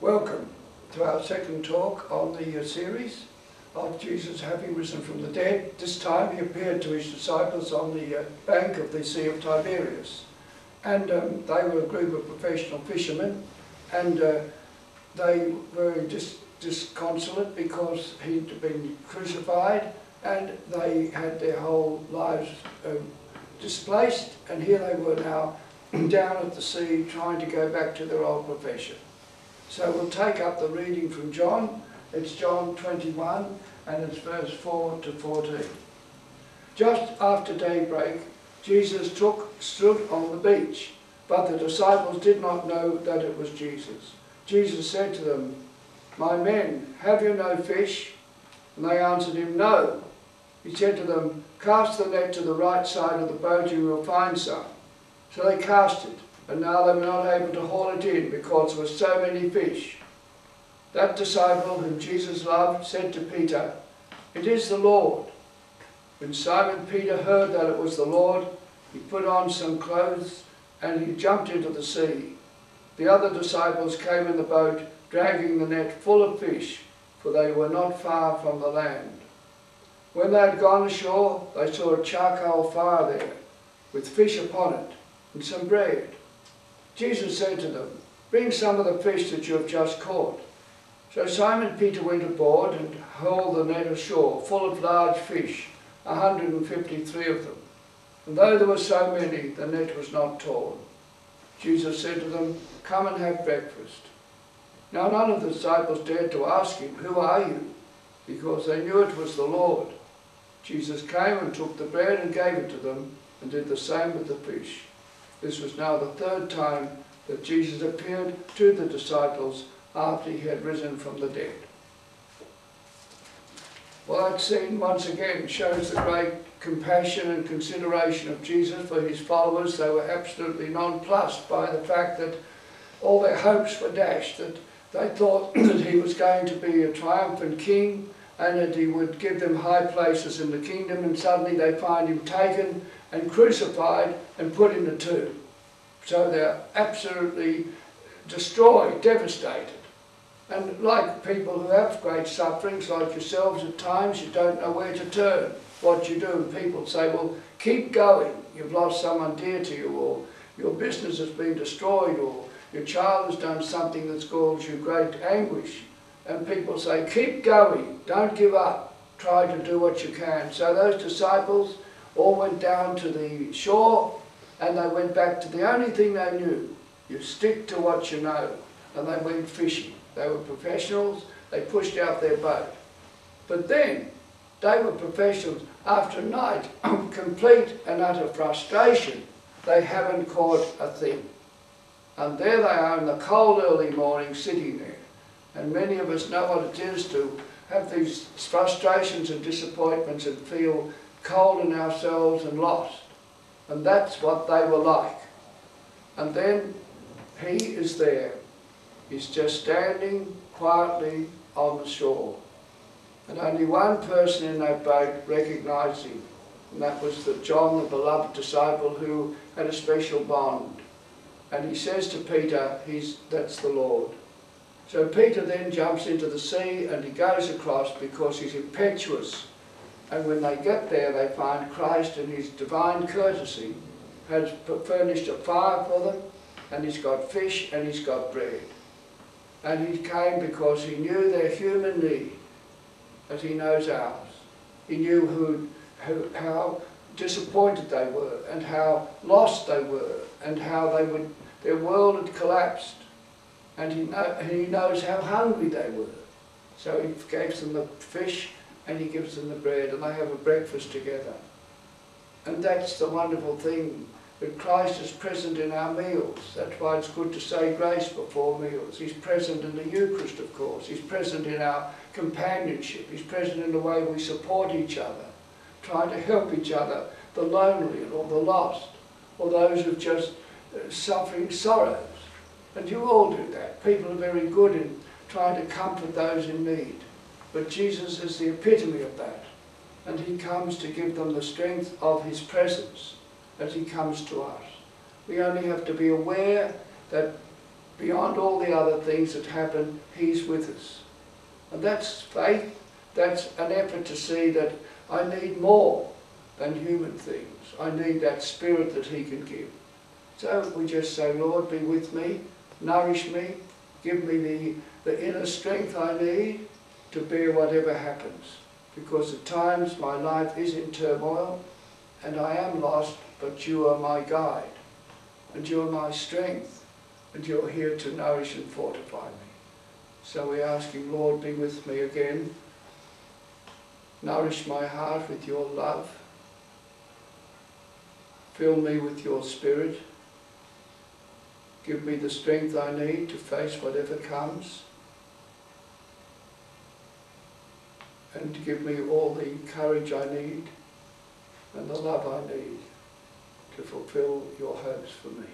Welcome to our second talk on the series of Jesus having risen from the dead. This time he appeared to his disciples on the bank of the Sea of Tiberius. And they were a group of professional fishermen, and they were disconsolate because he'd been crucified, and they had their whole lives displaced, and here they were now down at the sea trying to go back to their old profession. So we'll take up the reading from John. It's John 21 and it's verse 4 to 14. Just after daybreak, Jesus stood on the beach, but the disciples did not know that it was Jesus. Jesus said to them, "My men, have you no fish?" And they answered him, "No." He said to them, "Cast the net to the right side of the boat and you will find some." So they cast it, and now they were not able to haul it in because there were so many fish. That disciple whom Jesus loved said to Peter, "It is the Lord." When Simon Peter heard that it was the Lord, he put on some clothes and he jumped into the sea. The other disciples came in the boat, dragging the net full of fish, for they were not far from the land. When they had gone ashore, they saw a charcoal fire there, with fish upon it, and some bread. Jesus said to them, "Bring some of the fish that you have just caught." So Simon Peter went aboard and hauled the net ashore, full of large fish, 153 of them. And though there were so many, the net was not torn. Jesus said to them, "Come and have breakfast." Now none of the disciples dared to ask him, "Who are you?" because they knew it was the Lord. Jesus came and took the bread and gave it to them, and did the same with the fish. This was now the third time that Jesus appeared to the disciples after he had risen from the dead. Well, that scene once again shows the great compassion and consideration of Jesus for his followers. They were absolutely nonplussed by the fact that all their hopes were dashed, that they thought that he was going to be a triumphant king and that he would give them high places in the kingdom, and suddenly they find him taken and crucified and put in a tomb. So they're absolutely destroyed, devastated. And like people who have great sufferings, like yourselves, at times you don't know where to turn, what you do. And people say, "Well, keep going. You've lost someone dear to you, or your business has been destroyed, or your child has done something that's caused you great anguish." And people say, "Keep going. Don't give up. Try to do what you can." So those disciples all went down to the shore, and they went back to the only thing they knew. You stick to what you know. And they went fishing. They were professionals. They pushed out their boat. But then, they were professionals. After a night of complete and utter frustration, they haven't caught a thing. And there they are in the cold early morning sitting there. And many of us know what it is to have these frustrations and disappointments and feel cold in ourselves and lost. And that's what they were like. And then he is there. He's just standing quietly on the shore. And only one person in that boat recognised him. And that was John, the beloved disciple, who had a special bond. And he says to Peter, "That's the Lord." So Peter then jumps into the sea and he goes across because he's impetuous. And when they get there, they find Christ in his divine courtesy has furnished a fire for them, and he's got fish and he's got bread. And he came because he knew their human need, as he knows ours. He knew how disappointed they were, and how lost they were, and how their world had collapsed. And he knows how hungry they were. So he gives them the fish and he gives them the bread, and they have a breakfast together. And that's the wonderful thing, that Christ is present in our meals. That's why it's good to say grace before meals. He's present in the Eucharist, of course. He's present in our companionship. He's present in the way we support each other, trying to help each other, the lonely or the lost, or those who've just suffering sorrows. And you all do that. People are very good in trying to comfort those in need. But Jesus is the epitome of that. And he comes to give them the strength of his presence as he comes to us. We only have to be aware that beyond all the other things that happen, He's with us. And that's faith, that's an effort to see that I need more than human things. I need that Spirit that He can give. So we just say, Lord, be with me, nourish me, give me the inner strength I need to bear whatever happens. Because at times my life is in turmoil and I am lost, but you are my guide and you are my strength and you're here to nourish and fortify me. So we ask Him, Lord, be with me again. Nourish my heart with your love. Fill me with your Spirit. Give me the strength I need to face whatever comes. And give me all the courage I need and the love I need to fulfill your hopes for me.